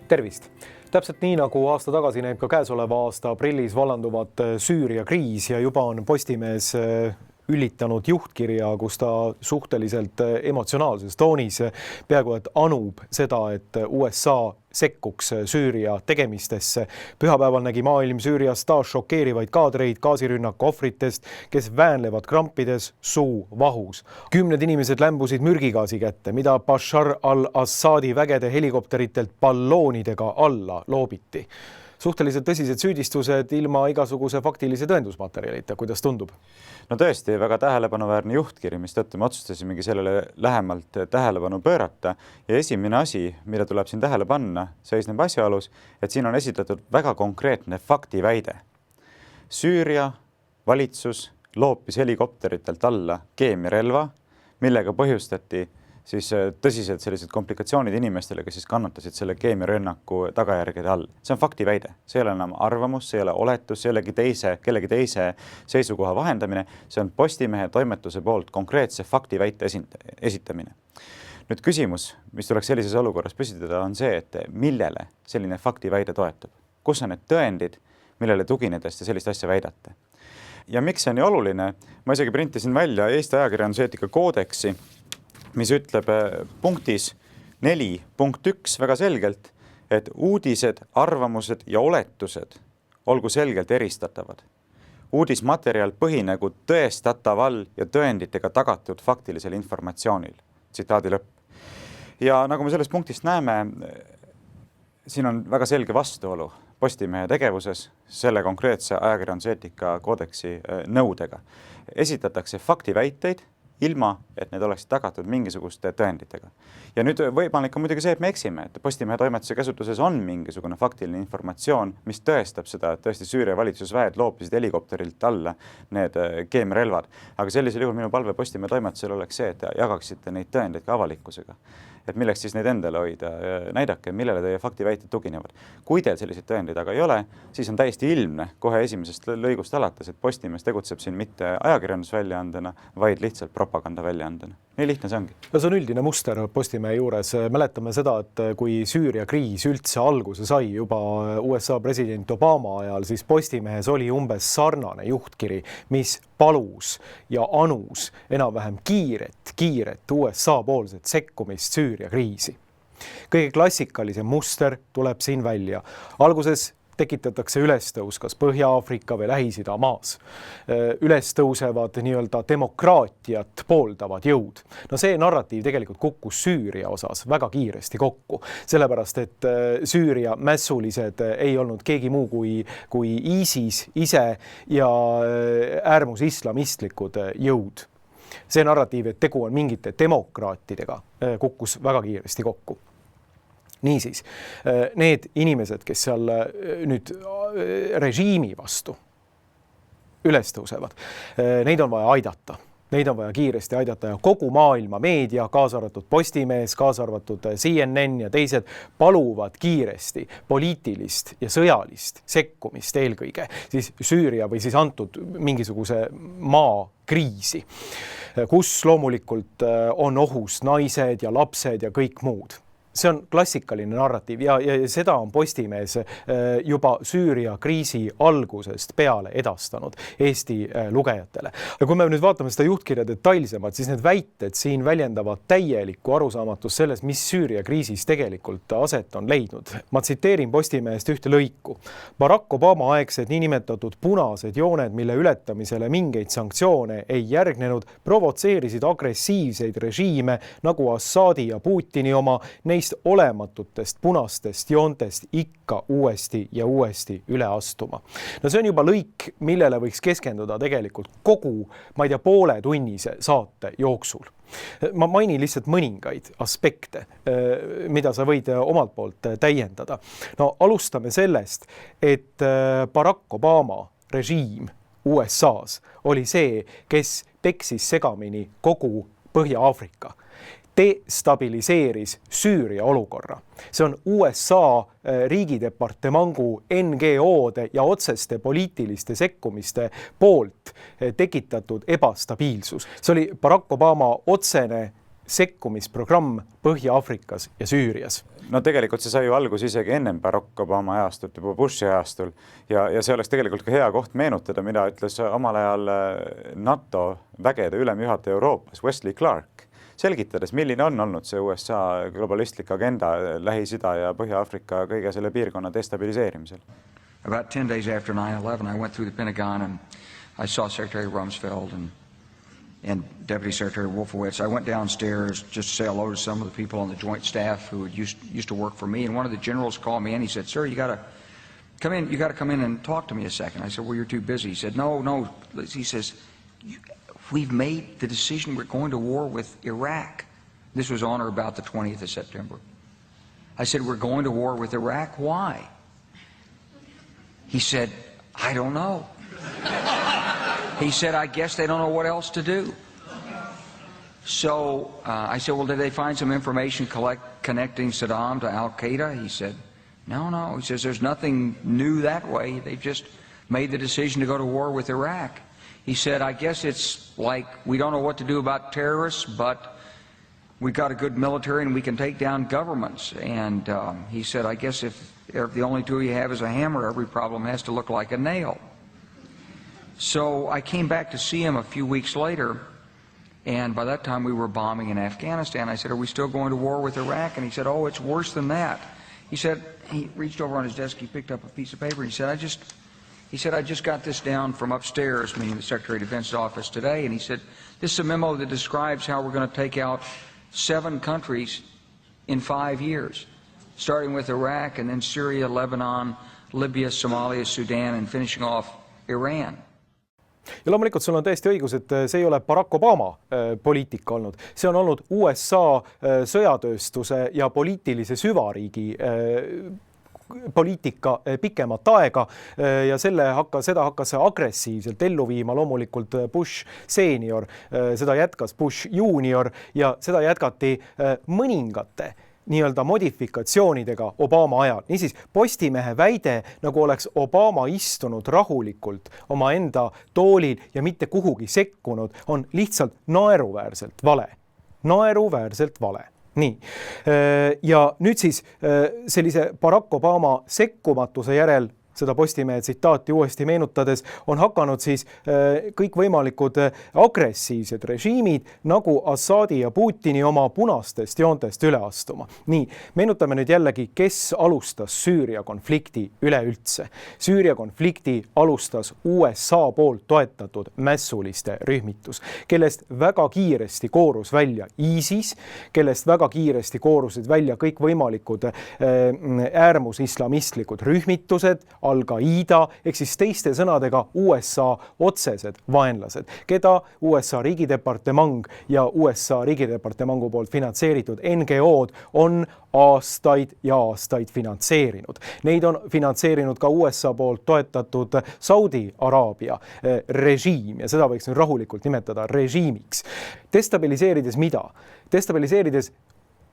Tervist! Täpselt nii nagu aasta tagasi näib ka käesoleva aasta aprillis vallanduvat Süüria kriis ja juba on Postimees üllitanud juhtkirja, kus ta suhteliselt emotsionaalses toonis peaaegu et anub seda, et USA sekkuks Süüria tegemistesse. Pühapäeval nägi maailm Süürias taas šokeerivaid kaadreid gaasirünnaku ohvritest, kes väänlevad krampides suu vahus. 10 inimesed lämbusid mürgigaasi kätte, mida Bashar al-Assadi vägede helikopteritelt balloonidega alla loobiti. Suhteliselt tõsised süüdistused ilma igasuguse faktilise tõendusmaterjalita. Kuidas tundub? No tõesti väga tähelepanuväärne juhtkiri, mis tõttu me otsustasimegi sellele lähemalt tähelepanu pöörata. Ja esimene asi, mida tuleb siin tähele panna, seisneb asjaolus, et siin on esitatud väga konkreetne faktiväide. Süüria valitsus loopis helikopteritelt alla keemiarelva, millega põhjustati siis tõsiselt sellised komplikatsioonid inimestele, kes siis kannatasid selle keemiarünnaku tagajärgede all. See on faktiväide. See ei ole enam arvamus, see ei ole oletus, see ei ole kellegi teise seisukoha vahendamine. See on Postimehe toimetuse poolt konkreetse faktiväite esitamine. Nüüd küsimus, mis tuleks sellises olukorras püstitada, on see, et millele selline faktiväide toetub. Kus on need tõendid, millele tuginedes te sellist asja väidate? Ja miks see on nii oluline? Ma isegi printisin välja Eesti ajakirjanduseetika koodeksi, mis ütleb punktis 4.1 väga selgelt, et uudised, arvamused ja oletused olgu selgelt eristatavad. Uudismaterjal põhinegu tõestataval ja tõenditega tagatud faktilisel informatsioonil. Tsitaadi lõpp. Ja nagu me sellest punktist näeme, siin on väga selge vastuolu Postimehe tegevuses selle konkreetse ajakirjanduseetika koodeksi nõudega. Esitatakse faktiväiteid, ilma, et need oleksid tagatud mingisuguste tõenditega. Ja nüüd võimalik on muidugi see, et me eksime, et Postimehe toimetuse käsutuses on mingisugune faktiline informatsioon, mis tõestab seda, et tõesti Süüria valitsusväed loopisid helikopterilt alla need keemiarelvad. Aga sellisel juhul minu palve Postimehe toimetusel oleks see, et jagaksite neid tõendeid ka avalikkusega. Et milleks siis neid endale hoida, näidake, millele teie faktiväited tuginevad. Kui teil selliseid tõendeid aga ei ole, siis on täiesti ilmne kohe esimesest lõigust alates, et Postimees tegutseb siin mitte ajakirjandusväljaandena, vaid lihtsalt propaganda väljaandena. Nii lihtne see ongi. See on üldine muster Postimehe juures. Mäletame seda, et kui Süüria kriis üldse alguse sai juba USA president Obama ajal, siis Postimehes oli umbes sarnane juhtkiri, mis palus ja anus enam-vähem kiiret USA poolset sekkumist Süüria kriisi. Kõige klassikalisem muster tuleb siin välja. Alguses tekitatakse ülestõus kas Põhja-Aafrika või Lähis-Ida maas. Ülestõusevad nii-öelda demokraatiat pooldavad jõud. No see narratiiv tegelikult kukkus Süüria osas väga kiiresti kokku, sellepärast et Süüria mässulised ei olnud keegi muu kui ISIS ise ja äärmus islamistlikud jõud. See narratiiv, et tegu on mingite demokraatidega, kukkus väga kiiresti kokku. Niisiis, need inimesed, kes seal nüüd režiimi vastu üles tõusevad, neid on vaja aidata. Neid on vaja kiiresti aidata ja kogu maailma meedia, kaasa arvatud Postimees, kaasa arvatud CNN ja teised paluvad kiiresti poliitilist ja sõjalist sekkumist eelkõige siis Süüria või siis antud mingisuguse maakriisi, kus loomulikult on ohus naised ja lapsed ja kõik muud. See on klassikaline narratiiv ja seda on Postimees juba Süüria kriisi algusest peale edastanud Eesti lugejatele. Ja kui me nüüd vaatame seda juhtkirja detailsemalt, siis need väited siin väljendavad täielikku arusaamatus sellest, mis Süüria kriisis tegelikult aset on leidnud. Ma tsiteerin Postimehest ühte lõiku. Barack Obama aegsed niinimetatud punased jooned, mille ületamisele mingeid sanktsioone ei järgnenud, provotseerisid agressiivseid režiime nagu Assadi ja Putini oma, neist olematutest punastest joontest ikka uuesti ja uuesti üle astuma. No see on juba lõik, millele võiks keskenduda tegelikult kogu, ma ei tea, poole tunnise saate jooksul. Ma mainin lihtsalt mõningaid aspekte, mida sa võid omalt poolt täiendada. No alustame sellest, et Barack Obama režiim USA's oli see, kes peksis segamini kogu Põhja-Aafrika. Destabiliseeris Süüria olukorra. See on USA riigidepartemangu NGO-de ja otseste poliitiliste sekkumiste poolt tekitatud ebastabiilsus. See oli Barack Obama otsene sekkumisprogramm Põhja-Aafrikas ja Süürias. No tegelikult see sai ju algus isegi ennem Barack Obama ajastult, juba Bushi ajastul ja see oleks tegelikult ka hea koht meenutada, mida ütles omal ajal NATO vägede ülemjuhataja Euroopas, Wesley Clark, selgitades, milline on olnud see USA globalistlik agenda Lähis-Ida ja Põhja-Aafrika kõige selle piirkonna destabiliseerimisel. About 10 days after 9/11, I went through the Pentagon and I saw Secretary Rumsfeld and Deputy Secretary Wolfowitz. I went downstairs just to say hello to some of the people on the joint staff who had used to work for me. And one of the generals called me in. He said, "Sir, you got to come in. You got to come in and talk to me a second." I said, "Well, you're too busy." He said, "No." He says, "We've made the decision. We're going to war with Iraq." This was on or about the 20th of September. I said, "We're going to war with Iraq. Why?" He said, "I don't know." He said, "I guess they don't know what else to do." So I said, "Well, did they find some information connecting Saddam to Al-Qaeda?" He said, No. He says, "There's nothing new that way. They've just made the decision to go to war with Iraq." He said, "I guess it's like we don't know what to do about terrorists, but we've got a good military and we can take down governments." And he said, "I guess if the only tool you have is a hammer, every problem has to look like a nail." So I came back to see him a few weeks later, and by that time we were bombing in Afghanistan. I said, "Are we still going to war with Iraq?" And he said, "Oh, it's worse than that." He said, he reached over on his desk, he picked up a piece of paper, and he said, I just got this down from upstairs, meaning the Secretary of Defense's office today, and he said, "This is a memo that describes how we're going to take out 7 countries in 5 years, starting with Iraq and then Syria, Lebanon, Libya, Somalia, Sudan, and finishing off Iran." Ja loomulikult sul on täiesti õigus, et see ei ole Barack Obama poliitika olnud. See on olnud USA sõjatööstuse ja poliitilise süvariigi poliitika pikemat aega ja seda hakkas agressiivselt ellu viima loomulikult Bush senior, seda jätkas Bush junior ja seda jätkati mõningate nii-öelda modifikatsioonidega Obama ajal. Niisiis, Postimehe väide, nagu oleks Obama istunud rahulikult oma enda toolil ja mitte kuhugi sekkunud, on lihtsalt naeruväärselt vale. Naeruväärselt vale. Nii. Ja nüüd siis sellise Barack Obama sekkumatuse järel, seda Postimehe tsitaati uuesti meenutades, on hakanud siis kõikvõimalikud agressiivsed režiimid nagu Assadi ja Putini oma punastest joontest üle astuma. Nii, meenutame nüüd jällegi, kes alustas Süüria konflikti üleüldse. Süüria konflikti alustas USA poolt toetatud mässuliste rühmitus, kellest väga kiiresti koorus välja ISIS, kellest väga kiiresti koorusid välja kõikvõimalikud äärmusislamistlikud rühmitused, Al-Qaeda, ehk siis teiste sõnadega USA otsesed vaenlased, keda USA riigidepartement ja USA riigidepartemangu poolt finantseeritud NGO-d on aastaid ja aastaid finantseerinud. Neid on finantseerinud ka USA poolt toetatud Saudi Araabia režiim ja seda võiks nüüd rahulikult nimetada režiimiks. Destabiliseerides mida? Destabiliseerides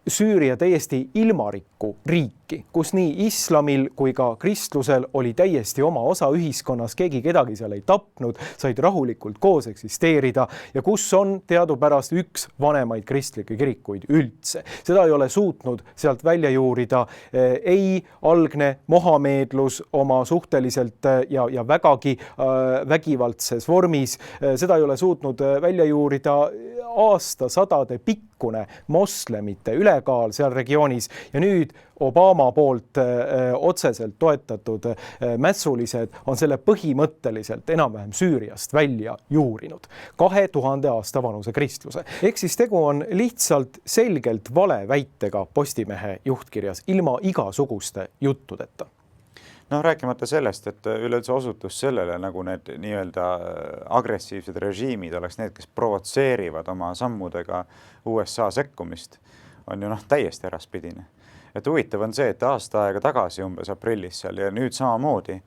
Süüria täiesti ilmarikku riiki, kus nii islamil kui ka kristlusel oli täiesti oma osa ühiskonnas, keegi kedagi seal ei tapnud, said rahulikult koos eksisteerida ja kus on teadupärast üks vanemaid kristlikke kirikuid üldse. Seda ei ole suutnud sealt välja juurida ei algne mohameedlus oma suhteliselt ja vägagi vägivaldses vormis. Seda ei ole suutnud välja juurida aastasadade pikkune moslemite ülekaal seal regioonis ja nüüd Obama poolt otseselt toetatud mässulised on selle põhimõtteliselt enam-vähem Süüriast välja juurinud. 2000 aasta vanuse kristluse. Ehk siis tegu on lihtsalt selgelt vale väitega Postimehe juhtkirjas ilma igasuguste juttudeta. No rääkimata sellest, et üleüldse osutus sellele, nagu need nii-öelda agressiivsed režiimid oleks need, kes provotseerivad oma sammudega USA sekkumist, on ju täiesti äraspidine. Et huvitav on see, et aasta aega tagasi umbes aprillis seal ja nüüd samamoodi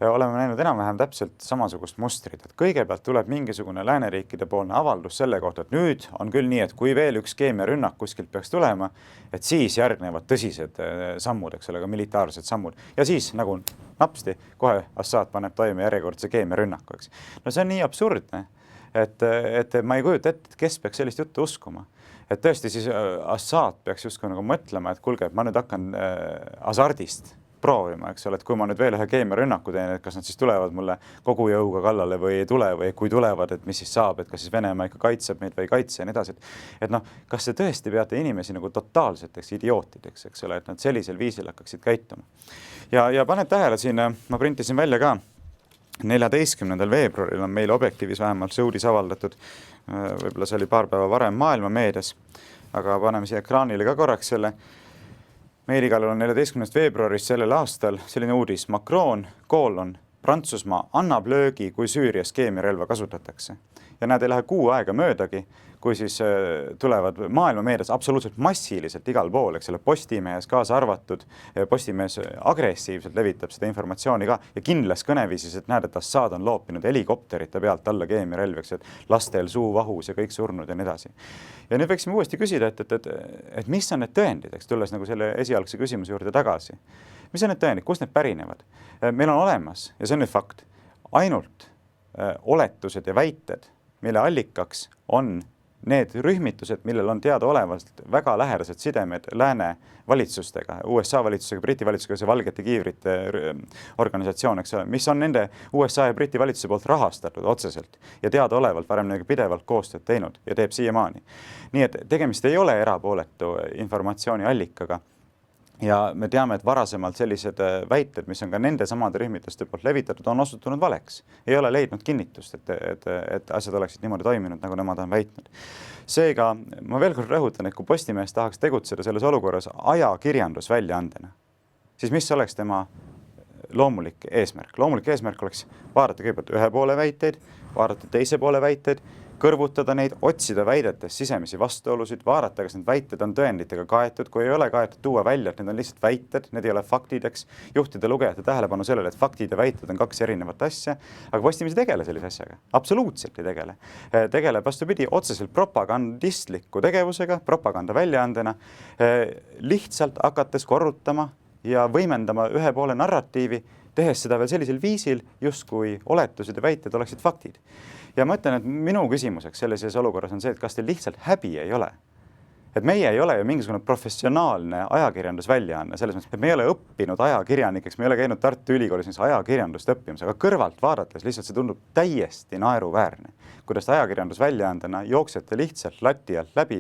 oleme näinud enam-vähem täpselt samasugust mustrit. Et kõigepealt tuleb mingisugune lääneriikide poolne avaldus selle kohta, et nüüd on küll nii, et kui veel üks keemiarünnak kuskilt peaks tulema, et siis järgnevad tõsised sammud, eks ole, ka militaarsed sammud. Ja siis nagu napsti, kohe Assad paneb toime järjekordse keemiarünnaku, eks. No see on nii absurdne, et ma ei kujuta ette, kes peaks sellist juttu uskuma. et tõesti siis Assad peaks justkui nagu mõtlema, et kuulge, et ma nüüd hakkan hasardist proovima, eks ole, et kui ma nüüd veel ühe keemiarünnaku teen, et kas nad siis tulevad mulle kogu jõuga kallale või ei tule või kui tulevad, et mis siis saab, et kas siis Venemaa ikka kaitseb meid või ei kaitse ja nii edasi. Et noh, kas te tõesti peate inimesi nagu totaalseteks idiootideks, eks ole, et nad sellisel viisil hakkaksid käituma. Ja paned tähele siin, ma printisin välja ka 14. veebruaril on meile Objektiivis vähemalt see uudis avaldatud, võib-olla see oli paar päeva varem maailma meedias, aga paneme siia ekraanile ka korraks selle. Meil igal on 14. veebruarist sellel aastal selline uudis. Macron, Prantsusmaa annab löögi, kui Süürias keemiarelva kasutatakse. Ja näed, ei lähe kuu aega möödagi, kui siis tulevad maailma meedias absoluutselt massiliselt igal pool, eks ole, Postimehes kaasa arvatud, Postimehes agressiivselt levitab seda informatsiooni ka ja kindlas kõneviisis, et näed, et Assad on loopinud helikopterite pealt alla keemiarelvi, eks, et lastel suuvahus ja kõik surnud ja nii edasi. Ja nüüd võiksime uuesti küsida, et mis on need tõendid, eks, tulles nagu selle esialgse küsimuse juurde tagasi. Mis on need tõendid, kust need pärinevad? Meil on olemas, ja see on nüüd fakt, ainult oletused ja väited, mille allikaks on need rühmitused, millel on teada olevast väga lähedased sidemed lääne valitsustega, USA valitsusega, Briti valitsusega, see valgete kiivrite organisatsioon, eks ole, mis on nende USA ja Briti valitsuse poolt rahastatud otseselt ja teada olevalt varem pidevalt koostööd teinud ja teeb siiamaani. Nii et tegemist ei ole erapooletu informatsiooni allikaga. Ja me teame, et varasemalt sellised väited, mis on ka nende samade rühmituste poolt levitatud, on osutunud valeks. Ei ole leidnud kinnitust, et asjad oleksid niimoodi toiminud, nagu nemad on väitnud. Seega ma veel kord rõhutan, et kui Postimees tahaks tegutseda selles olukorras ajakirjandus väljaandena, siis mis oleks tema loomulik eesmärk? Loomulik eesmärk oleks vaadata kõigepealt ühe poole väiteid, vaadata teise poole väiteid, kõrvutada neid, otsida väidetes sisemisi vastuolusid, vaadata, kas need väited on tõenditega kaetud, kui ei ole kaetud, tuua välja, et need on lihtsalt väited, need ei ole faktideks, juhtida lugejate tähelepanu sellele, et faktid ja väited on kaks erinevat asja, aga Postimees ei tegele sellise asjaga, absoluutselt ei tegele. Tegeleb vastupidi otseselt propagandistliku tegevusega, propaganda väljaandena, lihtsalt hakates korrutama ja võimendama ühe poole narratiivi, tehes seda veel sellisel viisil, justkui oletused ja väited oleksid faktid. Ja ma ütlen, et minu küsimuseks selles olukorras on see, et kas teil lihtsalt häbi ei ole. Et meie ei ole ju mingisugune professionaalne ajakirjandus väljaanne, selles mõttes, et me ei ole õppinud ajakirjanikeks, me ei ole käinud Tartu Ülikoolis ajakirjandust õppimas, aga kõrvalt vaadates lihtsalt see tundub täiesti naeruväärne, kuidas ajakirjandus väljaandena jooksete lihtsalt lati alt läbi,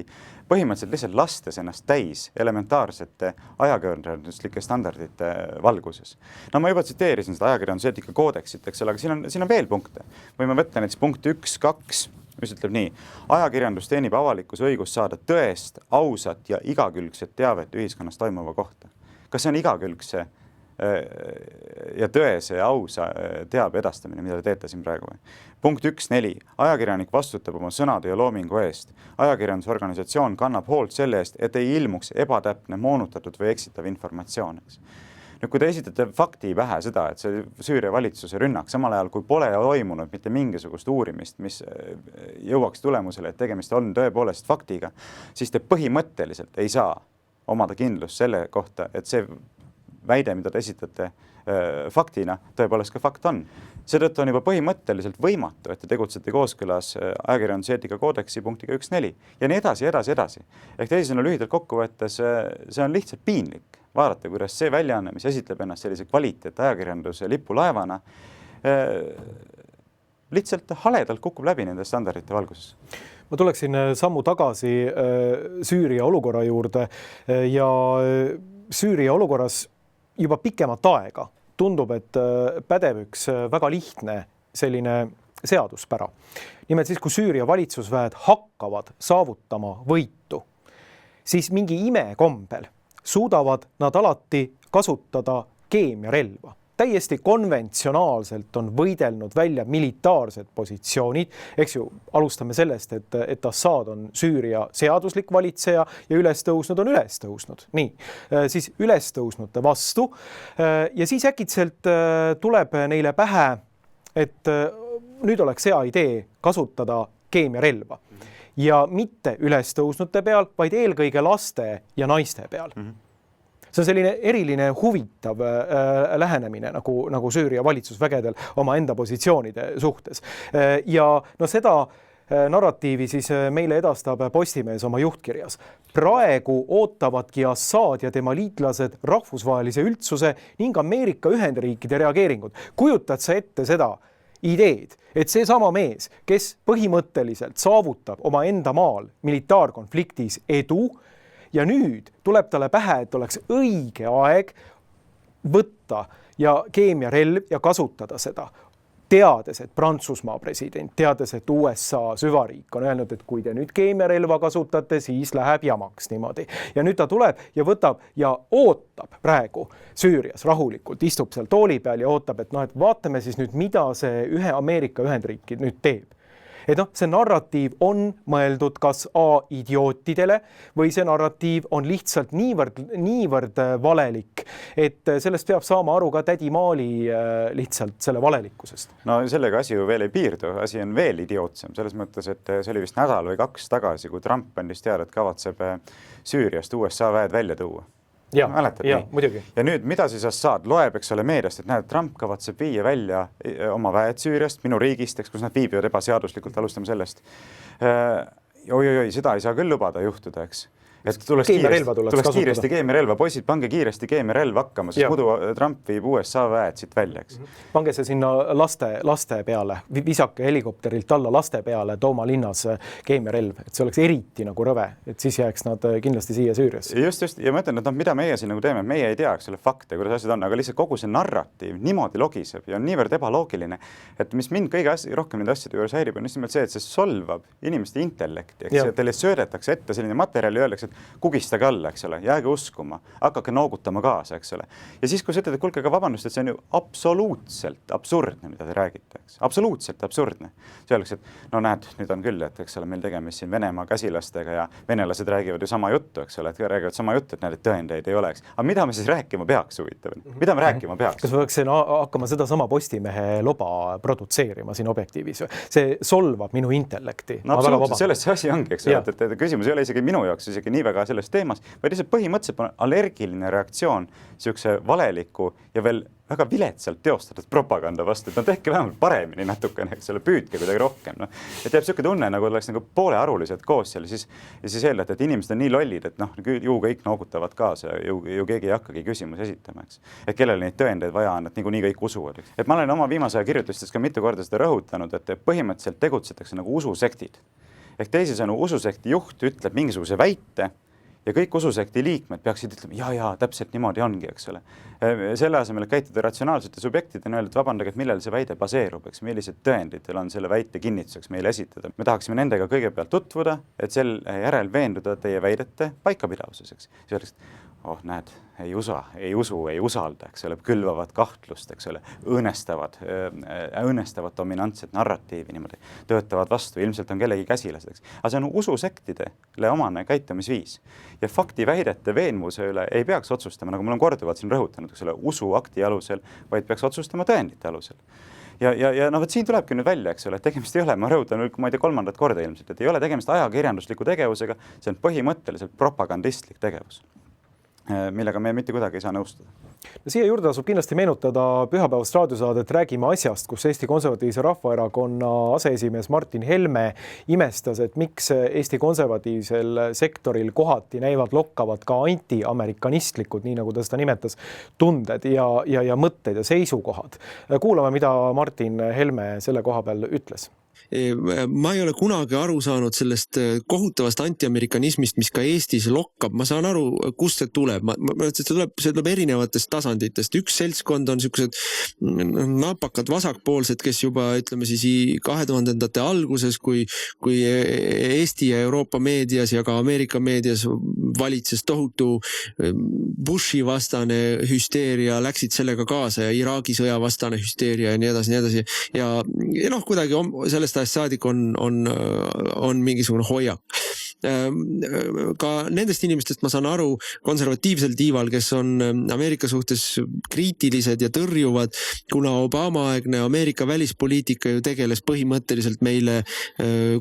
põhimõtteliselt lihtsalt lastes ennast täis elementaarsete ajakirjanduslike standardite valguses. No ma juba tsiteerisin seda ajakirjanduseetika koodeksit, eks ole, aga siin on veel punkte. Võime võtta näiteks punkt 1, 2, mis ütleb nii, ajakirjandus teenib avalikus õigus saada tõest, ausat ja igakülgset teavet ühiskonnas toimuva kohta. Kas see on igakülgse ja tõese ja ausa teabe edastamine, mida te teete siin praegu või? Punkt 1.4. Ajakirjanik vastutab oma sõnade ja loomingu eest. Ajakirjandusorganisatsioon kannab hoolt selle eest, et ei ilmuks ebatäpne, moonutatud või eksitav informatsioon. Nüüd, kui te esitate fakti pähe seda, et see Süüria valitsuse rünnak, samal ajal kui pole toimunud mitte mingisugust uurimist, mis jõuaks tulemusele, et tegemist on tõepoolest faktiga, siis te põhimõtteliselt ei saa omada kindlust selle kohta, et see väide, mida te esitate faktina, tõepoolest ka fakt on. Seetõttu on juba põhimõtteliselt võimatu, et te tegutsete kooskõlas ajakirjanduseetika koodeksi punktiga 1.4 ja nii edasi. Ehk teisisõnu lühidalt kokkuvõttes, see on lihtsalt piinlik. Vaadata, kuidas see väljaanne, mis esitleb ennast sellise kvaliteet ajakirjanduse lipulaevana, lihtsalt haledalt kukub läbi nende standardite valguses. Ma tuleksin sammu tagasi Süüria olukorra juurde ja Süüria olukorras juba pikemat aega tundub, et pädeb üks väga lihtne selline seaduspära. Nimelt siis, kui Süüria valitsusväed hakkavad saavutama võitu, siis mingi imekombel suudavad nad alati kasutada keemiarelva. Täiesti konventsionaalselt on võidelnud välja militaarsed positsioonid. Eks ju, alustame sellest, et Assad on Süüria seaduslik valitseja ja üles tõusnud. Nii, siis üles tõusnute vastu ja siis äkitselt tuleb neile pähe, et nüüd oleks hea idee kasutada keemiarelva. Ja mitte üles tõusnute peal, vaid eelkõige laste ja naiste peal. See on selline eriline huvitav lähenemine nagu Süüria valitsusvägedel oma enda positsioonide suhtes. Ja no seda narratiivi siis meile edastab Postimees oma juhtkirjas. Praegu ootavadki Assad ja tema liitlased rahvusvahelise üldsuse ning Ameerika Ühendriikide reageeringud. Kujutad sa ette seda ideed, et see sama mees, kes põhimõtteliselt saavutab oma enda maal militaarkonfliktis edu ja nüüd tuleb talle pähe, et oleks õige aeg võtta ja keemiarelv ja kasutada seda. Teades, et Prantsusmaa president, teades, et USA süvariik on öelnud, et kui te nüüd keemiarelva kasutate, siis läheb jamaks niimoodi. Ja nüüd ta tuleb ja võtab ja ootab praegu Süürias rahulikult, istub seal tooli peal ja ootab, et et vaatame siis nüüd, mida see Ameerika Ühendriikid nüüd teeb. Et see narratiiv on mõeldud kas idiootidele või see narratiiv on lihtsalt niivõrd valelik, et sellest peab saama aru ka tädi Maali lihtsalt selle valelikkusest. No sellega asi ju veel ei piirdu, asi on veel idiootsem, selles mõttes, et see oli vist nädal või 2 tagasi, kui Trump andis teada, et kavatseb Süüriast USA väed välja tuua. Ja, muidugi. Ja nüüd, mida siis Assad loeb, eks ole, meediast, et näed, Trump kavatseb viia välja oma väed Süüriast, minu riigist, kus nad viibivad ebaseaduslikult, alustame sellest. Seda ei saa küll lubada juhtuda, eks. Et tuleks kiiresti keemiarelva, poisid, pange kiiresti keemiarelva hakkama, siis muidu Trump viib USA väed siit välja, eks. Pange see sinna laste peale, visake helikopterilt alla laste peale Tooma linnas keemiarelv, et see oleks eriti nagu rõve, et siis jääks nad kindlasti siia Süüriasse. Just, ja ma ütlen, et mida meie siin nagu teeme, meie ei tea, eks ole, fakte, kuidas asjad on, aga lihtsalt kogu see narratiiv niimoodi logiseb ja on niivõrd ebaloogiline, et mis mind kõige rohkem nende asjade juures häirib, on just nimelt see, et see solvab inimeste intellekti, eks teile söödetakse ette selline materjal ja öeldakse, kugistage alla, eks ole, jääge uskuma, hakake noogutama kaasa, eks ole. Ja siis, kui sa ütled, et kuulge, vabandust, et see on ju absoluutselt absurdne, mida te räägite, eks. Absoluutselt absurdne. See oleks, et näed, nüüd on küll, et eks ole, meil tegemist siin Venemaa käsilastega ja venelased räägivad ju sama juttu, eks ole, et räägivad sama juttu, et näed, et tõendeid ei oleks. Aga mida me siis rääkima peaks, huvitav? Mida me rääkima peaks? Kas võiks hakkama seda sama Postimehe loba produtseerima siin Objektiivis? See solvab minu intellekti. No absoluutselt, sellest see asi ongi, eks ole, et küsimus ei ole isegi minu jaoks isegi nii väga selles teemas, vaid lihtsalt põhimõtteliselt on allergiline reaktsioon sihukese valeliku ja veel väga viletsalt teostatud propaganda vastu, et tehke vähemalt paremini natukene, eks ole, püüdke kuidagi rohkem. Et jääb sihuke tunne, nagu oleks nagu poolearulised koos seal ja siis eeldate, et inimesed on nii lollid, et ju kõik noogutavad kaasa ja ju keegi ei hakkagi küsimusi esitama, eks. Et kellele neid tõendeid vaja on, et niikuinii kõik usuvad. Et ma olen oma viimase aja kirjutustes ka mitu korda seda rõhutanud, et põhimõtteliselt tegutsetakse nagu ususektid. Ehk teisisõnu, ususekti juht ütleb mingisuguse väite ja kõik ususekti liikmed peaksid ütlema, ja, täpselt niimoodi ongi, eks ole. Selle asemel, et käituda ratsionaalsete subjektidena, öelda, et vabandage, et millel see väide baseerub, eks, millised tõendid teil on selle väite kinnituseks meile esitada. Me tahaksime nendega kõigepealt tutvuda, et sel järel veenduda teie väidete paikapidavuses, eks. Selleks, näed, ei usalda, eks ole, külvavad kahtlust, eks ole, õõnestavad dominantset narratiivi niimoodi, töötavad vastu, ilmselt on kellegi käsilased, eks. Aga see on ususektidele omane käitumisviis. Ja faktiväidete veenvuse üle ei peaks otsustama, nagu mul on korduvalt siin rõhutanud, eks ole, usuakti alusel, vaid peaks otsustama tõendite alusel. Ja siin tulebki nüüd välja, eks ole, et tegemist ei ole, ma rõhutan, ma ei tea 3. korda ilmselt, et ei ole tegemist ajakirjandusliku tegevusega, see on põhimõtteliselt propagandistlik tegevus, millega me mitte kuidagi ei saa nõustuda. Siia juurde tasub kindlasti meenutada pühapäevast raadiosaadet Räägime asjast, kus Eesti Konservatiivse Rahvaerakonna aseesimees Martin Helme imestas, et miks Eesti konservatiivsel sektoril kohati näivad lokkavad ka anti-amerikanistlikud, nii nagu ta seda nimetas, tunded ja mõtted ja seisukohad. Kuulame, mida Martin Helme selle koha peal ütles. Ma ei ole kunagi aru saanud sellest kohutavast anti-amerikanismist, mis ka Eestis lokkab. Ma saan aru, kust see tuleb. See tuleb erinevatest tasanditest. Üks seltskond on niisugused napakad vasakpoolsed, kes juba, ütleme siis 2000-ndate alguses, kui Eesti ja Euroopa meedias ja ka Ameerika meedias valitses tohutu Bushi vastane hüsteeria, läksid sellega kaasa ja Iraagi sõja vastane hüsteeria ja nii edasi. Ja kuidagi sellest ajast saadik on mingisugune hoiak. ka nendest inimestest ma saan aru konservatiivsel tiival, kes on Ameerika suhtes kriitilised ja tõrjuvad, kuna Obama-aegne Ameerika välispoliitika ju tegeles põhimõtteliselt meile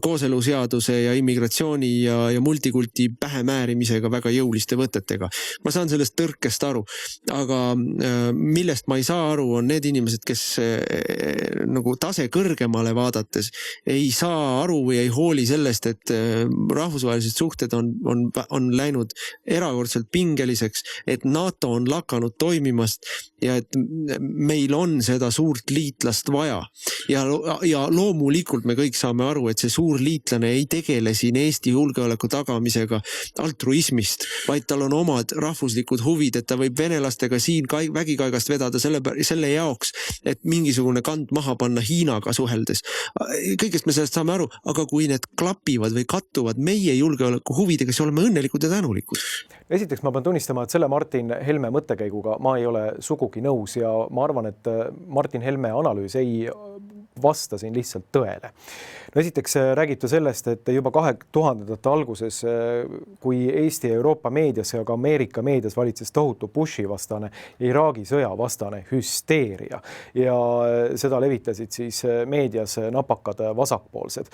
kooseluseaduse ja immigratsiooni ja multikulti pähe määrimisega väga jõuliste võtetega. Ma saan sellest tõrkest aru, aga millest ma ei saa aru, on need inimesed, kes nagu tase kõrgemale vaadates ei saa aru või ei hooli sellest, et rahvusvahelised suhted on läinud erakordselt pingeliseks, et NATO on lakanud toimimast ja et meil on seda suurt liitlast vaja. Ja loomulikult me kõik saame aru, et see suur liitlane ei tegele siin Eesti julgeoleku tagamisega altruismist, vaid tal on omad rahvuslikud huvid, et ta võib venelastega siin vägikaigast vedada selle jaoks, et mingisugune kand maha panna Hiinaga suheldes. Kõigest me sellest saame aru, aga kui need klapivad või kattuvad meie julgeoleku huvidega, siis oleme õnnelikud ja tänulikud. Esiteks ma pean tunnistama, et selle Martin Helme mõttekäiguga ma ei ole sugugi nõus ja ma arvan, et Martin Helme analüüs ei vasta siin lihtsalt tõele. No esiteks räägite sellest, et juba 2000-ndate alguses, kui Eesti ja Euroopa meedias ja ka Ameerika meedias valitses tohutu Bushi vastane, Iraagi sõja vastane hüsteeria ja seda levitasid siis meedias napakad vasakpoolsed.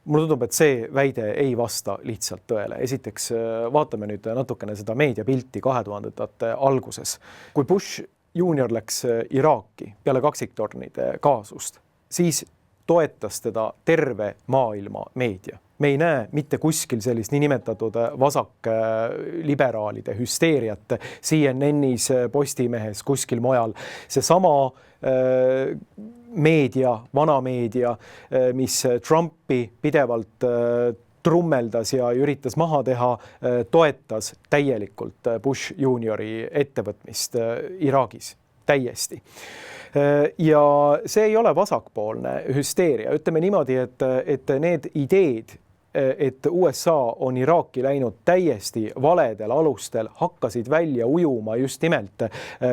Mulle tundub, et see väide ei vasta lihtsalt tõele. Esiteks vaatame nüüd natukene seda meediapilti 2000-ndate alguses. Kui Bush junior läks Iraaki peale kaksiktornide kaasust, siis toetas teda terve maailma meedia. Me ei näe mitte kuskil sellist niinimetatud vasakliberaalide hüsteeriat CNN-is, Postimehes, kuskil mujal. See sama meedia, vana meedia, mis Trumpi pidevalt trummeldas ja üritas maha teha, toetas täielikult Bush juniori ettevõtmist Iraagis. Täiesti. Ja see ei ole vasakpoolne hüsteeria. Ütleme niimoodi, et need ideed, et USA on Iraaki läinud täiesti valedel alustel, hakkasid välja ujuma just nimelt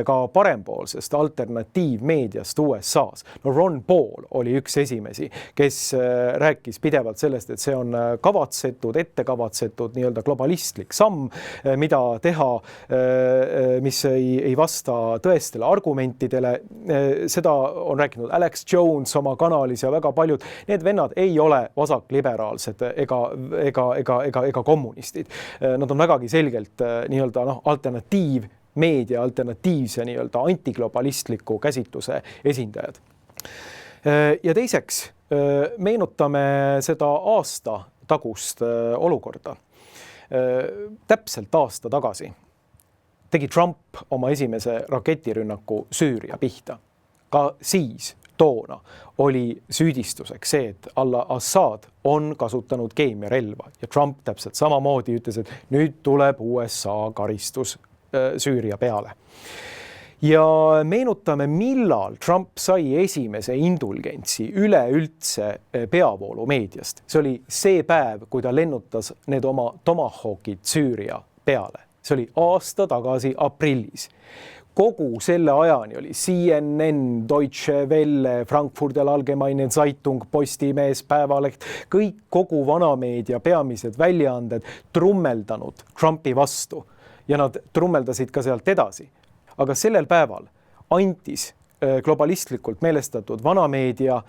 ka parempoolsest alternatiivmeediast USA's. No Ron Paul oli üks esimesi, kes rääkis pidevalt sellest, et see on kavatsetud, ettekavatsetud nii-öelda globalistlik samm, mida teha, mis ei vasta tõestele argumentidele. Seda on rääkinud Alex Jones oma kanalis ja väga paljud. Need vennad ei ole vasakliberaalsed ega kommunistid. Nad on vägagi selgelt nii-öelda alternatiivmeedia, alternatiivse nii-öelda antiglobalistliku käsitluse esindajad. Ja teiseks meenutame seda aasta tagust olukorda. Täpselt aasta tagasi tegi Trump oma esimese raketirünnaku Süüria pihta. Ka siis toona oli süüdistuseks see, et al-Assad on kasutanud keemiarelva ja Trump täpselt samamoodi ütles, et nüüd tuleb USA karistus Süüria peale. Ja meenutame, millal Trump sai esimese indulgentsi üleüldse peavoolu meediast. See oli see päev, kui ta lennutas need oma Tomahawkid Süüria peale. See oli aasta tagasi aprillis. Kogu selle ajani oli CNN, Deutsche Welle, Frankfurter Allgemeine Zeitung, Postimees, Päevaleht, kogu vanameedia peamised väljaanded trummeldanud Trumpi vastu ja nad trummeldasid ka sealt edasi. Aga sellel päeval antis globalistlikult meelestatud vanameedia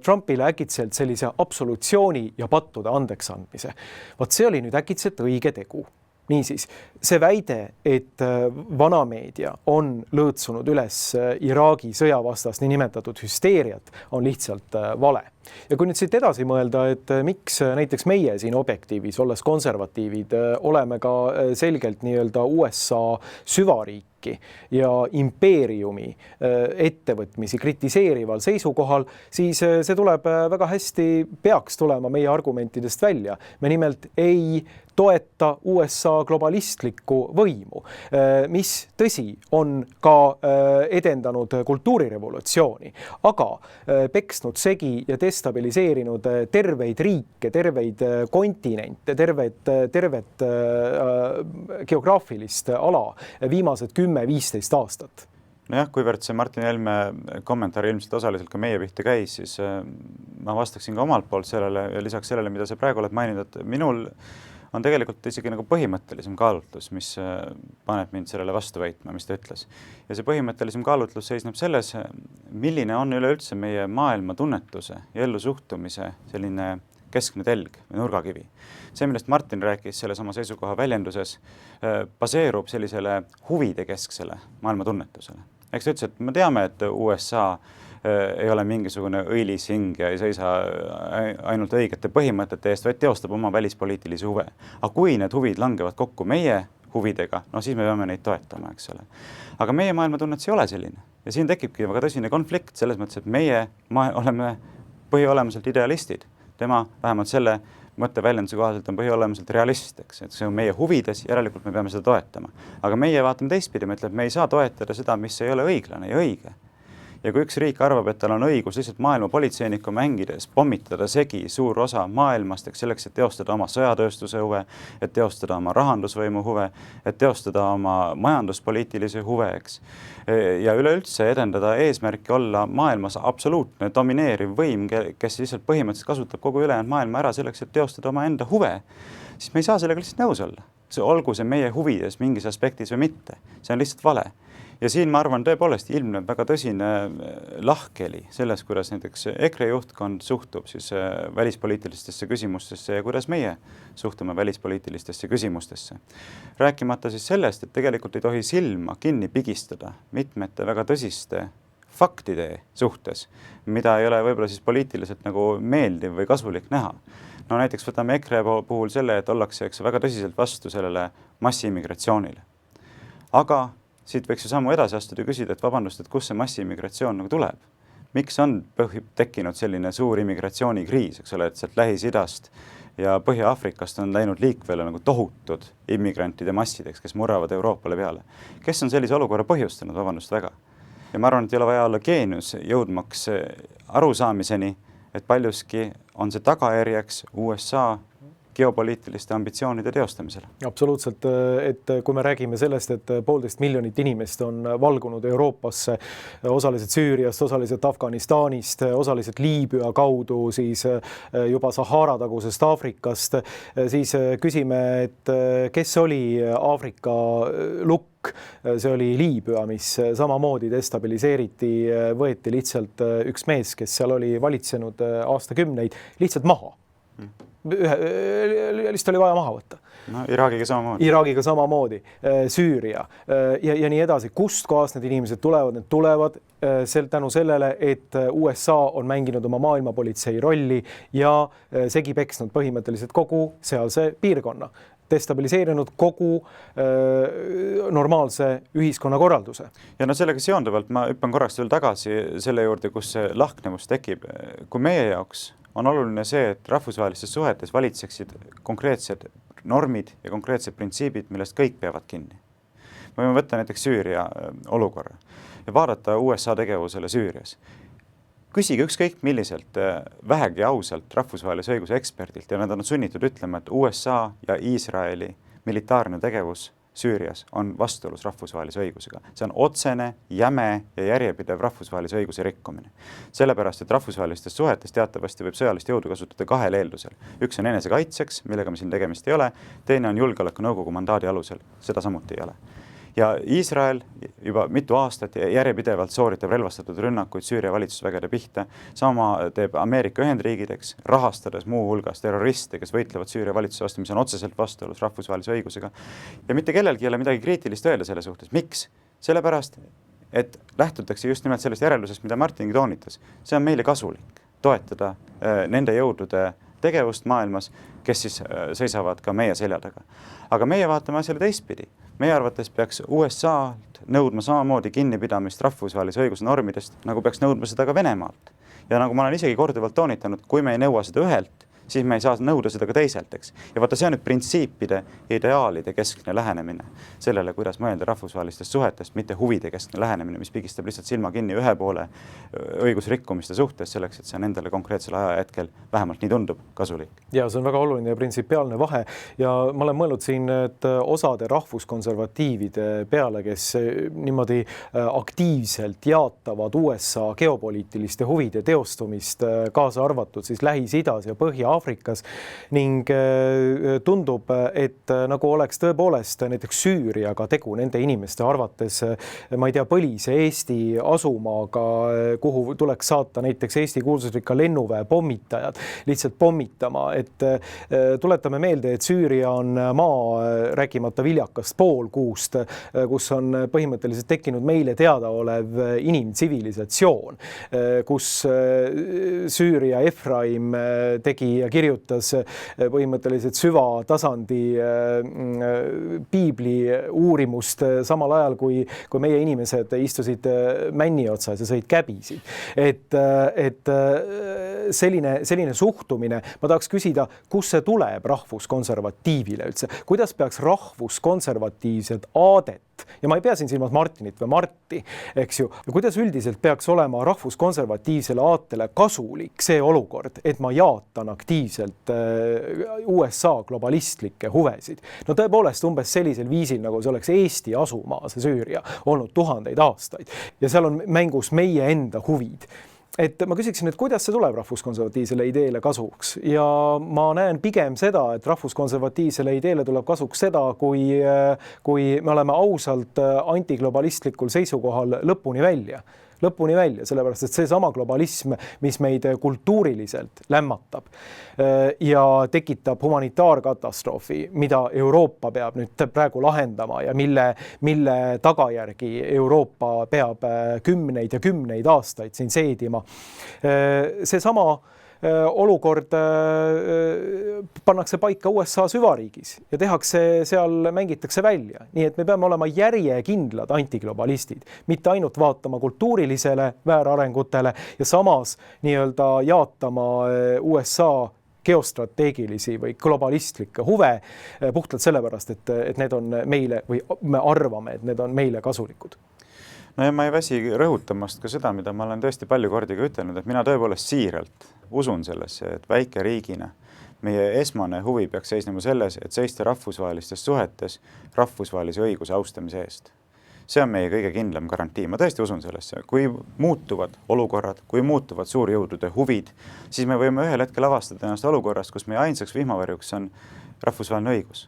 Trumpile äkitselt sellise absolutsiooni ja pattude andeks andmise. Vaat see oli nüüd äkitselt õige tegu. Niisiis, see väide, et vanameedia on lõõtsunud üles Iraagi sõjavastast niinimetatud hüsteeriat, on lihtsalt vale. Ja kui nüüd siit edasi mõelda, et miks näiteks meie siin Objektiivis, olles konservatiivid, oleme ka selgelt nii-öelda USA süvariiki ja impeeriumi ettevõtmisi kritiseerival seisukohal, siis see tuleb väga hästi, peaks tulema meie argumentidest välja. Me nimelt ei toeta USA globalistlikku võimu, mis tõsi on ka edendanud kultuurirevolutsiooni, aga peksnud segi ja destabiliseerinud terveid riike, terveid kontinente, tervet geograafilist ala viimased 10-15 aastat. Nojah, kuivõrd see Martin Helme kommentaar ilmselt osaliselt ka meie pihta käis, siis ma vastaksin ka omalt poolt sellele ja lisaks sellele, mida sa praegu oled maininud, et minul on tegelikult isegi nagu põhimõttelisem kaalutlus, mis paneb mind sellele vastu väitma, mis ta ütles. Ja see põhimõttelisem kaalutlus seisneb selles, milline on üleüldse meie maailma tunnetuse ja ellusuhtumise selline keskne telg või nurgakivi. See, millest Martin rääkis selles oma seisukoha väljenduses, baseerub sellisele huvide kesksele maailma tunnetusele. Eks ta ütles, et me teame, et USA ei ole mingisugune õilis hing ja ei seisa ainult õigete põhimõtete eest, vaid teostab oma välispoliitilisi huve. Aga kui need huvid langevad kokku meie huvidega, no siis me peame neid toetama, eks ole. Aga meie maailmatunnetus ei ole selline. Ja siin tekibki väga tõsine konflikt selles mõttes, et meie oleme põhiolemuselt idealistid. Tema vähemalt selle mõtteväljenduse kohaselt on põhiolemuselt realist, eks, et see on meie huvides, järelikult me peame seda toetama. Aga meie vaatame teistpidi, me ütleme, et me ei saa toetada seda, mis ei ole õiglane ja õige. Ja kui üks riik arvab, et tal on õigus lihtsalt maailma politseiniku mängides pommitada segi suur osa maailmast, selleks, et teostada oma sõjatööstuse huve, et teostada oma rahandusvõimu huve, et teostada oma majanduspoliitilisi huve, eks. Ja üleüldse edendada eesmärki olla maailmas absoluutne domineeriv võim, kes lihtsalt põhimõtteliselt kasutab kogu ülejäänud maailma ära selleks, et teostada oma enda huve, siis me ei saa sellega lihtsalt nõus olla. Olgu see meie huvides mingis aspektis või mitte. See on lihtsalt vale. Ja siin ma arvan tõepoolest ilmneb väga tõsine lahkeli selles, kuidas näiteks EKRE juhtkond suhtub siis välispoliitilistesse küsimustesse ja kuidas meie suhtume välispoliitilistesse küsimustesse. Rääkimata siis sellest, et tegelikult ei tohi silma kinni pigistada mitmete väga tõsiste faktide suhtes, mida ei ole võib-olla siis poliitiliselt nagu meeldiv või kasulik näha. No näiteks võtame EKRE puhul selle, et ollakse väga tõsiselt vastu sellele massiimmigratsioonile. Aga siit võiks ju sammu edasi astuda ja küsida, et vabandust, et kus see massiimmigratsioon nagu tuleb? Miks on tekkinud selline suur immigratsioonikriis, eks ole, et sealt Lähis-Idast ja Põhja-Aafrikast on läinud liikvele nagu tohutud immigrantide massideks, kes murravad Euroopale peale. Kes on sellise olukorra põhjustanud, vabandust väga? Ja ma arvan, et ei ole vaja olla geenius jõudmaks arusaamiseni, et paljuski on see tagajärjeks USA geopoliitiliste ambitsioonide teostamisele. Absoluutselt, et kui me räägime sellest, et 1,5 miljonit inimest on valgunud Euroopasse, osaliselt Süüriast, osaliselt Afganistanist, osaliselt Liibüa kaudu, siis juba Sahara tagusest Aafrikast, siis küsime, et kes oli Aafrika lukk? See oli Liibüa, mis samamoodi destabiliseeriti, võeti lihtsalt üks mees, kes seal oli valitsenud aastakümneid, lihtsalt maha. Lihtsalt oli vaja maha võtta. No, Iraagiga samamoodi, Süüria ja nii edasi. Kust kohast need inimesed tulevad? Need tulevad tänu sellele, et USA on mänginud oma maailmapolitsei rolli ja segi peksnud põhimõtteliselt kogu sealse piirkonna, destabiliseerinud kogu normaalse ühiskonnakorralduse. Ja no sellega seonduvalt ma hüppan korraks veel tagasi selle juurde, kus see lahknevus tekib. Kui meie jaoks on oluline see, et rahvusvahelistes suhetes valitseksid konkreetsed normid ja konkreetsed printsiibid, millest kõik peavad kinni. Me võime võtta näiteks Süüria olukorra ja vaadata USA tegevusele Süürias. Küsige ükskõik milliselt vähegi ausalt rahvusvahelise õiguse eksperdilt ja nad on sunnitud ütlema, et USA ja Iisraeli militaarne tegevus Süürias on vastuolus rahvusvahelise õigusega. See on otsene, jäme ja järjepidev rahvusvahelise õiguse rikkumine. Sellepärast, et rahvusvahelistes suhetes teatavasti võib sõjalist jõudu kasutada kahel eeldusel. Üks on enesekaitseks, millega me siin tegemist ei ole, teine on julgeolekunõukogu mandaadi alusel, seda samuti ei ole. Ja Iisrael juba mitu aastat järjepidevalt sooritab relvastatud rünnakuid Süüria valitsusvägede pihta. Sama teeb Ameerika Ühendriigideks, rahastades muu hulgas terroriste, kes võitlevad Süüria valitsuse vastu, mis on otseselt vastuolus rahvusvahelise õigusega. Ja mitte kellelgi ei ole midagi kriitilist öelda selle suhtes. Miks? Sellepärast, et lähtutakse just nimelt sellest järeldusest, mida Martingi toonitas. See on meile kasulik toetada nende jõudude tegevust maailmas, kes siis seisavad ka meie selja taga. Aga meie vaatame asjale teistpidi. Meie arvates peaks USA-lt nõudma samamoodi kinnipidamist rahvusvahelise õiguse normidest, nagu peaks nõudma seda ka Venemaalt. Ja nagu ma olen isegi korduvalt toonitanud, kui me ei nõua seda ühelt, siis me ei saa nõuda seda ka teiselt, eks. Ja vaata, see on nüüd printsiipide, ideaalide keskne lähenemine sellele, kuidas mõelda rahvusvahelistest suhetest, mitte huvide keskne lähenemine, mis pigistab lihtsalt silma kinni ühe poole õigusrikkumiste suhtes selleks, et see on endale konkreetsel ajahetkel vähemalt nii tundub kasulik. Ja see on väga oluline ja printsipiaalne vahe ja ma olen mõelnud siin, et osade rahvuskonservatiivide peale, kes niimoodi aktiivselt jaatavad USA geopoliitiliste huvide teostumist, kaasa arvatud siis Lähis-Idas ja Põhja-Aafrikas, Aafrikas ning tundub, et nagu oleks tõepoolest näiteks Süüriaga tegu nende inimeste arvates, ma ei tea, põlise Eesti asumaaga, kuhu tuleks saata näiteks Eesti kuulsusrikka lennuväe pommitajad lihtsalt pommitama, et tuletame meelde, et Süüria on maa, rääkimata viljakast poolkuust, kus on põhimõtteliselt tekkinud meile teadaolev inimtsivilisatsioon, kus Süüria Efraim tegi ja kirjutas põhimõtteliselt süvatasandi piibli uurimust samal ajal, kui meie inimesed istusid männi otsas ja sõid käbisid. Et selline suhtumine, ma tahaks küsida, kus see tuleb rahvuskonservatiivile üldse? Kuidas peaks rahvuskonservatiivsed aadet, ja ma ei pea siin silmas Martinit või Marti, eks ju, kuidas üldiselt peaks olema rahvuskonservatiivsele aatele kasulik see olukord, et ma jaatan aktiivselt USA globalistlikke huvesid? No tõepoolest umbes sellisel viisil, nagu see oleks Eesti asumaa, see Süüria, olnud tuhandeid aastaid ja seal on mängus meie enda huvid. Et ma küsiksin, et kuidas see tuleb rahvuskonservatiivsele ideele kasuks ja ma näen pigem seda, et rahvuskonservatiivsele ideele tuleb kasuks seda, kui me oleme ausalt antiglobalistlikul seisukohal lõpuni välja, sellepärast et see sama globalism, mis meid kultuuriliselt lämmatab ja tekitab humanitaarkatastroofi, mida Euroopa peab nüüd praegu lahendama ja mille tagajärgi Euroopa peab kümneid ja kümneid aastaid siin seedima. See sama olukord pannakse paika USA süvariigis ja mängitakse välja. Nii et me peame olema järjekindlad antiglobalistid, mitte ainult vaatama kultuurilisele väärarengutele ja samas nii-öelda jaatama USA geostrateegilisi või globalistlikke huve puhtalt sellepärast, et need on meile või me arvame, et need on meile kasulikud. No ja ma ei väsi rõhutamast ka seda, mida ma olen tõesti palju kordi ka ütelnud, et mina tõepoolest siiralt usun sellesse, et väike riigina meie esmane huvi peaks seisnema selles, et seista rahvusvahelistes suhetes rahvusvahelise õiguse austamise eest. See on meie kõige kindlam garantii. Ma tõesti usun sellesse. Kui muutuvad olukorrad, kui muutuvad suurjõudude huvid, siis me võime ühel hetkel avastada ennast olukorrast, kus meie ainsaks vihmavarjuks on rahvusvaheline õigus.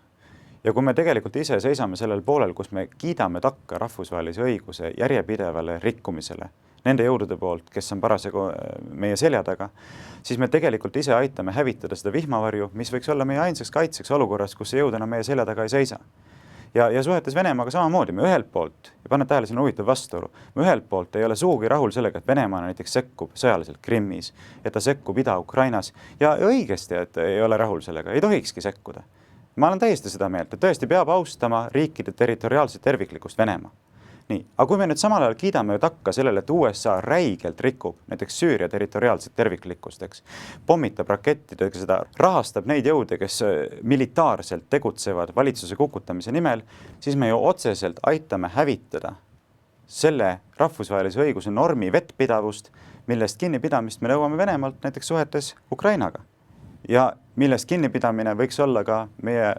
Ja kui me tegelikult ise seisame sellel poolel, kus me kiidame takka rahvusvahelise õiguse järjepidevale rikkumisele nende jõudude poolt, kes on parasjagu meie selja taga, siis me tegelikult ise aitame hävitada seda vihmavarju, mis võiks olla meie ainsaks kaitseks olukorras, kus see jõud enam meie selja taga ei seisa. Ja suhetes Venemaaga samamoodi, me ühelt poolt, ja paned tähele, see on huvitav vastuolu, me ühelt poolt ei ole sugugi rahul sellega, et Venemaa näiteks sekkub sõjaliselt Krimmis, et ta sekkub Ida-Ukrainas ja õigesti, et ei ole rahul sellega, ei tohikski sekkuda. Ma olen täiesti seda meelt, et tõesti peab austama riikide territoriaalset terviklikkust Venemaa. Nii, aga kui me nüüd samal ajal kiidame takka sellele, et USA räigelt rikub näiteks Süüria territoriaalset terviklikkust, pommitab rakettidega seda, rahastab neid jõude, kes militaarselt tegutsevad valitsuse kukutamise nimel, siis me ju otseselt aitame hävitada selle rahvusvahelise õiguse normi vettpidavust, millest kinnipidamist me nõuame Venemaalt näiteks suhetes Ukrainaga. Ja millest kinnipidamine võiks olla ka meie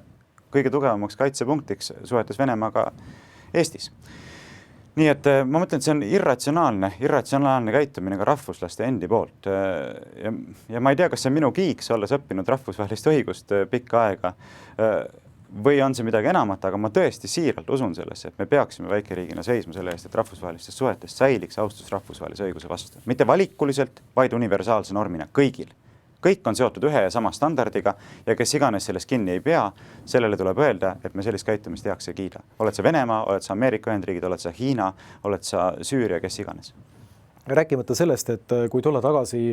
kõige tugevamaks kaitsepunktiks suhetes Venemaaga Eestis. Nii et ma mõtlen, et see on irratsionaalne käitumine ka rahvuslaste endi poolt. Ja ma ei tea, kas see on minu kiiks, olles õppinud rahvusvahelist õigust pikka aega, või on see midagi enamat, aga ma tõesti siiralt usun sellesse, et me peaksime väikeriigina seisma selle eest, et rahvusvahelistest suhetest säiliks austus rahvusvahelise õiguse vastu. Mitte valikuliselt, vaid universaalse normina kõigil. Kõik on seotud ühe ja sama standardiga ja kes iganes sellest kinni ei pea, sellele tuleb öelda, et me sellist käitumist heaks ei kiida. Oled sa Venemaa, oled sa Ameerika Ühendriigid, oled sa Hiina, oled sa Süüria, kes iganes. Rääkimata sellest, et kui tulla tagasi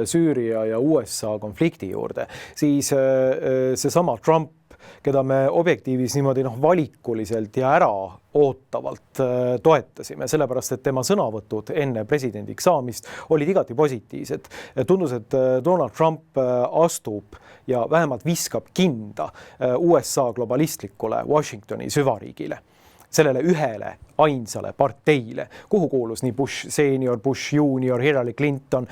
Süüria ja USA konflikti juurde, siis see sama Trump, keda me objektiivis niimoodi valikuliselt ja ära ootavalt toetasime, sellepärast et tema sõnavõtud enne presidendiks saamist olid igati positiivsed. Tundus, et Donald Trump astub ja vähemalt viskab kinda USA globalistlikule Washingtoni süvariigile. sellele ühele ainsale parteile, kuhu kuulus nii Bush senior, Bush junior, Hillary Clinton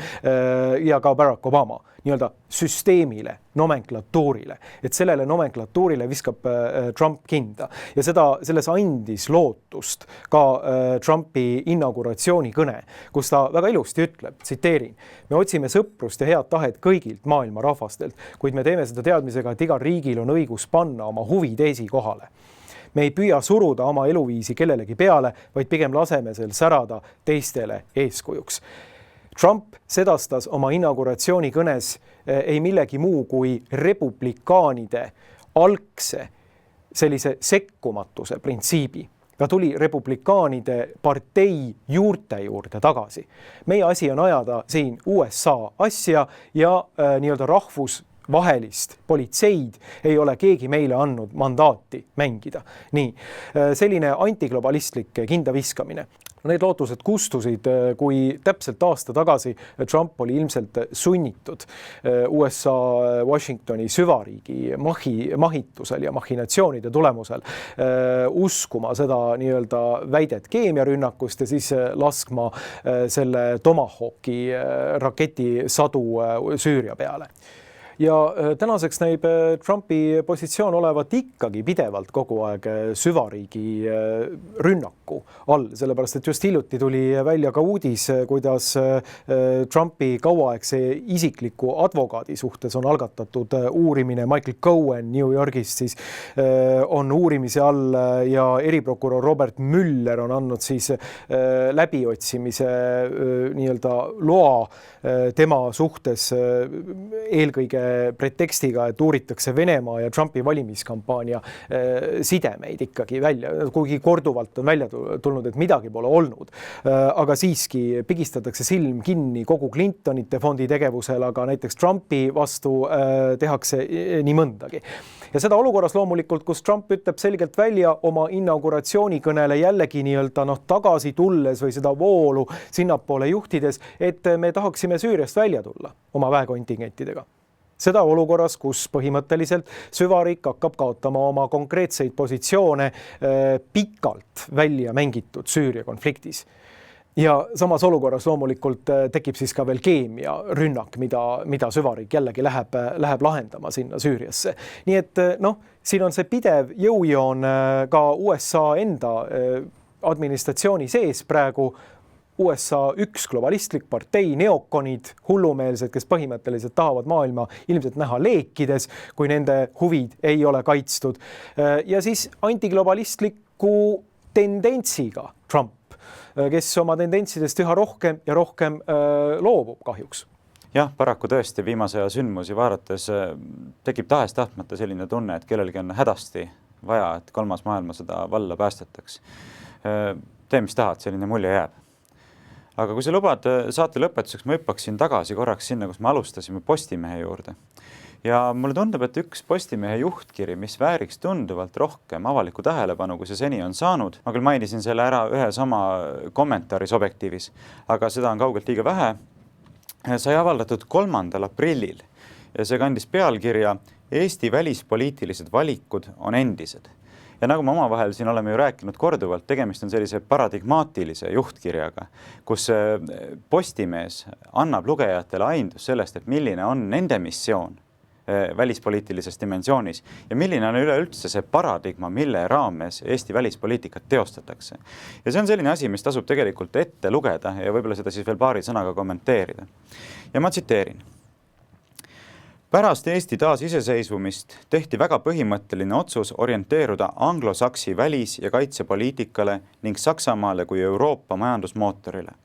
ja ka Barack Obama, nii-öelda süsteemile, nomenklatuurile, et sellele nomenklatuurile viskab Trump kinda ja selles andis lootust ka Trumpi inauguratsiooni kõne, kus ta väga ilusti ütleb, tsiteerin, me otsime sõprust ja head tahet kõigilt maailma rahvastelt, kuid me teeme seda teadmisega, et igal riigil on õigus panna oma huvid esikohale. Me ei püüa suruda oma eluviisi kellelegi peale, vaid pigem laseme sel särada teistele eeskujuks. Trump sedastas oma inauguratsiooni kõnes ei millegi muu kui republikaanide algse sellise sekkumatuse printsiibi. Ta tuli republikaanide partei juurte juurde tagasi. Meie asi on ajada siin USA asja ja nii-öelda rahvusvahelist politseid ei ole keegi meile andnud mandaati mängida. Nii, selline antiglobalistlik kindaviskamine. Need lootused kustusid, kui täpselt aasta tagasi Trump oli ilmselt sunnitud USA Washingtoni süvariigi mahitusel ja machinatsioonide tulemusel uskuma seda nii-öelda väidet keemiarünnakust ja siis laskma selle Tomahawki raketisadu Süüria peale. Ja tänaseks näib Trumpi positsioon olevat ikkagi pidevalt kogu aeg süvariigi rünnaku all, sellepärast et just hiljuti tuli välja ka uudis, kuidas Trumpi kauaaegse isikliku advokaadi suhtes on algatatud uurimine. Michael Cohen New Yorgist siis on uurimise all ja eriprokurör Robert Mueller on andnud siis läbiotsimise nii-öelda loa tema suhtes eelkõige pretekstiga, et uuritakse Venemaa ja Trumpi valimiskampaania sidemeid ikkagi välja, kuigi korduvalt on välja tulnud, et midagi pole olnud. Aga siiski pigistatakse silm kinni kogu Clintonite fondi tegevusel, aga näiteks Trumpi vastu tehakse nii mõndagi. Ja seda olukorras loomulikult, kus Trump ütleb selgelt välja oma inauguratsioonikõnele jällegi nii-öelda tagasi tulles või seda voolu sinnapoole juhtides, et me tahaksime Süüriast välja tulla oma väekontingentidega. Seda olukorras, kus põhimõtteliselt süvariik hakkab kaotama oma konkreetseid positsioone pikalt välja mängitud Süüria konfliktis. Ja samas olukorras loomulikult tekib siis ka veel keemiarünnak, mida süvariik jällegi läheb lahendama sinna Süüriasse. Nii et siin on see pidev jõujoon ka USA enda administratsiooni sees praegu. USA üks globalistlik partei, neokonid, hullumeelsed, kes põhimõtteliselt tahavad maailma ilmselt näha leekides, kui nende huvid ei ole kaitstud. Ja siis antiglobalistliku tendentsiga Trump, kes oma tendentsidest üha rohkem ja rohkem loobub kahjuks. Jah, paraku tõesti viimase aja sündmusi vaadates tekib tahes-tahtmata selline tunne, et kellelgi on hädasti vaja, et kolmas maailmasõda valla päästetaks. Tee, mis tahad, selline mulje jääb. Aga kui sa lubad saate lõpetuseks, ma hüppaksin tagasi korraks sinna, kus me alustasime Postimehe juurde. Ja mulle tundub, et üks Postimehe juhtkiri, mis vääriks tunduvalt rohkem avalikku tähelepanu, kui see seni on saanud. Ma küll mainisin selle ära ühe sama kommentaaris Objektiivis, aga seda on kaugelt liiga vähe. Sai avaldatud 3. aprillil ja see kandis pealkirja Eesti välispoliitilised valikud on endised. Ja nagu me omavahel siin oleme ju rääkinud korduvalt, tegemist on sellise paradigmaatilise juhtkirjaga, kus Postimees annab lugejatele aindus sellest, et milline on nende missioon välispoliitilises dimensioonis ja milline on üleüldse see paradigma, mille raames Eesti välispoliitikat teostatakse. Ja see on selline asi, mis tasub tegelikult ette lugeda ja võib-olla seda siis veel paari sõnaga kommenteerida. Ja ma tsiteerin. Pärast Eesti taasiseseisvumist tehti väga põhimõtteline otsus orienteeruda anglosaksi välis- ja kaitsepoliitikale ning Saksamaale kui Euroopa majandusmootorile.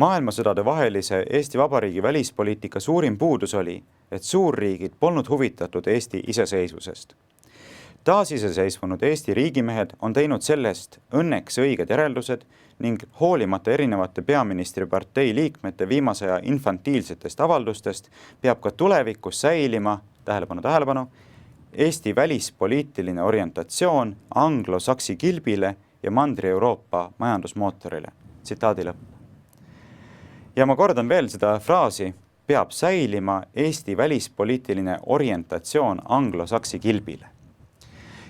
Maailmasõdade vahelise Eesti Vabariigi välispoliitika suurim puudus oli, et suurriigid polnud huvitatud Eesti iseseisvusest. Taasiseseisvunud Eesti riigimehed on teinud sellest õnneks õiged järeldused ning hoolimata erinevate peaministripartei liikmete viimase aja infantiilsetest avaldustest peab ka tulevikus säilima, tähelepanu, Eesti välispoliitiline orientatsioon anglosaksi kilbile ja Mandri-Euroopa majandusmootorile. Tsitaadi lõpp. Ja ma kordan veel seda fraasi, peab säilima Eesti välispoliitiline orientatsioon anglosaksi kilbile.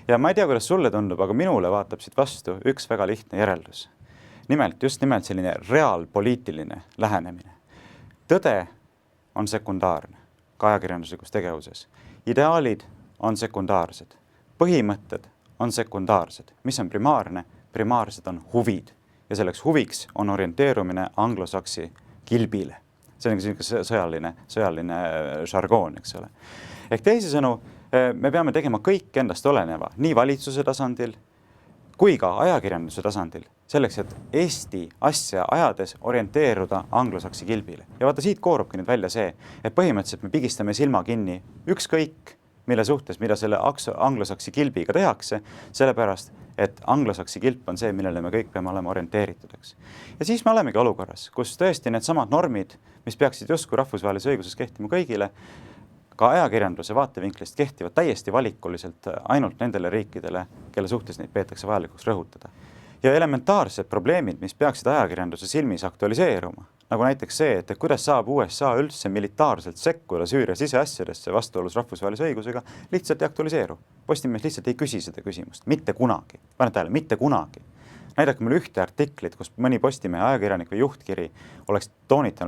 Ja ma ei tea, kuidas sulle tundub, aga minule vaatab siit vastu üks väga lihtne järeldus. Just nimelt selline reaalpoliitiline lähenemine. Tõde on sekundaarne ka ajakirjanduslikus tegevuses. Ideaalid on sekundaarsed. Põhimõtted on sekundaarsed. Mis on primaarne? Primaarsed on huvid. Ja selleks huviks on orienteerumine anglosaksi kilbile. See on sõjaline žargoon, eks ole. Ehk teisisõnu, me peame tegema kõik endast oleneva nii valitsuse tasandil kui ka ajakirjanduse tasandil, selleks, et Eesti asja ajades orienteeruda anglosaksi kilbile. Ja vaata, siit koorubki nüüd välja see, et põhimõtteliselt me pigistame silma kinni ükskõik, mille suhtes, mida selle anglosaksi kilbiga tehakse, sellepärast, et anglosaksi kilp on see, millele me kõik peame olema orienteeritud. Ja siis me olemegi olukorras, kus tõesti need samad normid, mis peaksid justkui rahvusvahelises õiguses kehtima kõigile, ka ajakirjanduse vaatevinklist kehtivad täiesti valikuliselt ainult nendele riikidele, kelle suhtes neid peetakse vajalikuks rõhutada. Ja elementaarsed probleemid, mis peaksid ajakirjanduse silmis aktualiseeruma, nagu näiteks see, et kuidas saab USA üldse militaarselt sekkuda Süüria siseasjadesse vastuolus rahvusvahelise õigusega, lihtsalt ei aktualiseeru. Postimees lihtsalt ei küsi seda küsimust. Mitte kunagi. Pane tähele, mitte kunagi. Näidake mulle ühte artiklit, kus mõni Postimehe ajakirjanik või juhtkiri oleks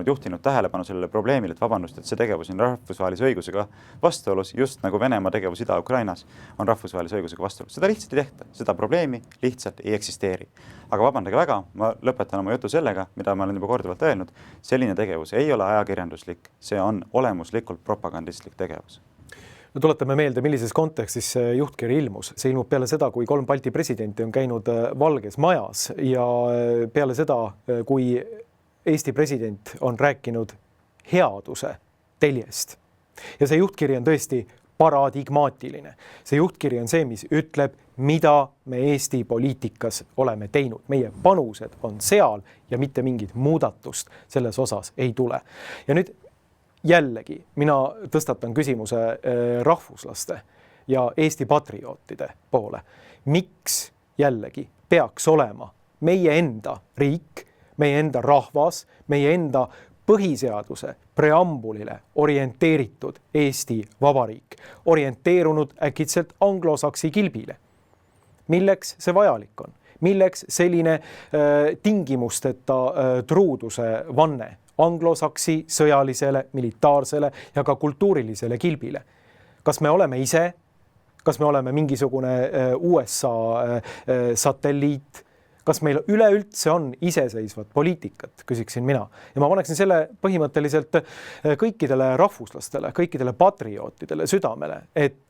juhtinud tähelepanu sellele probleemile, et vabandust, et see tegevus on rahvusvahelise õigusega vastuolus, just nagu Venemaa tegevus Ida-Ukrainas on rahvusvahelise õigusega vastuolus. Seda lihtsalt ei tehta. Seda probleemi lihtsalt ei eksisteeri. Aga vabandage väga, ma lõpetan oma jutu sellega, mida ma olen juba korduvalt öelnud. Selline tegevus ei ole ajakirjanduslik, see on olemuslikult propagandistlik tegevus. No tuletame meelde, millises kontekstis see juhtkiri ilmus. See ilmub peale seda, kui 3 Balti presidenti on käinud Valges majas ja peale seda, kui Eesti president on rääkinud headuse teljest. Ja see juhtkiri on tõesti paradigmaatiline. See juhtkiri on see, mis ütleb, mida me Eesti poliitikas oleme teinud. Meie panused on seal ja mitte mingit muudatust selles osas ei tule. Ja nüüd jällegi, mina tõstatan küsimuse rahvuslaste ja Eesti patriootide poole. Miks jällegi peaks olema meie enda riik, meie enda rahvas, meie enda põhiseaduse preambulile orienteeritud Eesti Vabariik, orienteerunud äkitselt anglosaksi kilbile? Milleks see vajalik on? Milleks selline tingimusteta truuduse vanne anglosaksi sõjalisele, militaarsele ja ka kultuurilisele kilbile? Kas me oleme ise? Kas me oleme mingisugune USA satelliit? Kas meil üleüldse on iseseisvat poliitikat, küsiksin mina. Ja ma paneksin selle põhimõtteliselt kõikidele rahvuslastele, kõikidele patriootidele südamele, et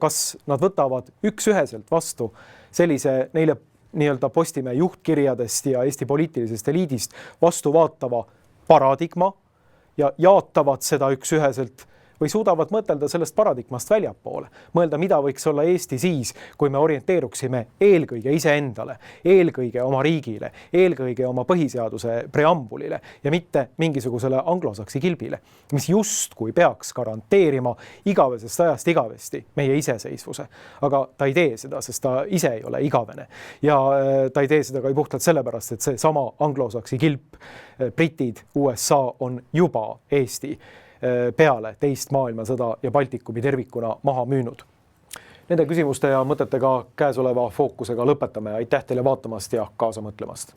kas nad võtavad üksüheselt vastu sellise neile nii-öelda Postimehe juhtkirjadest ja Eesti poliitilisest eliidist vastu vaatava paradigma ja jaatavad seda üksüheselt või suudavad mõtelda sellest paradigmast väljapoole. Mõelda, mida võiks olla Eesti siis, kui me orienteeruksime eelkõige iseendale, eelkõige oma riigile, eelkõige oma põhiseaduse preambulile ja mitte mingisugusele anglosaksi kilbile, mis justkui peaks garanteerima igavesest ajast igavesti meie iseseisvuse. Aga ta ei tee seda, sest ta ise ei ole igavene. Ja ta ei tee seda ka puhtalt sellepärast, et see sama anglosaksi kilp, britid, USA on juba Eesti peale teist maailmasõda ja Baltikumi tervikuna maha müünud. Nende küsimuste ja mõtetega käesoleva fookusega lõpetame. Aitäh teile vaatamast ja kaasa mõtlemast.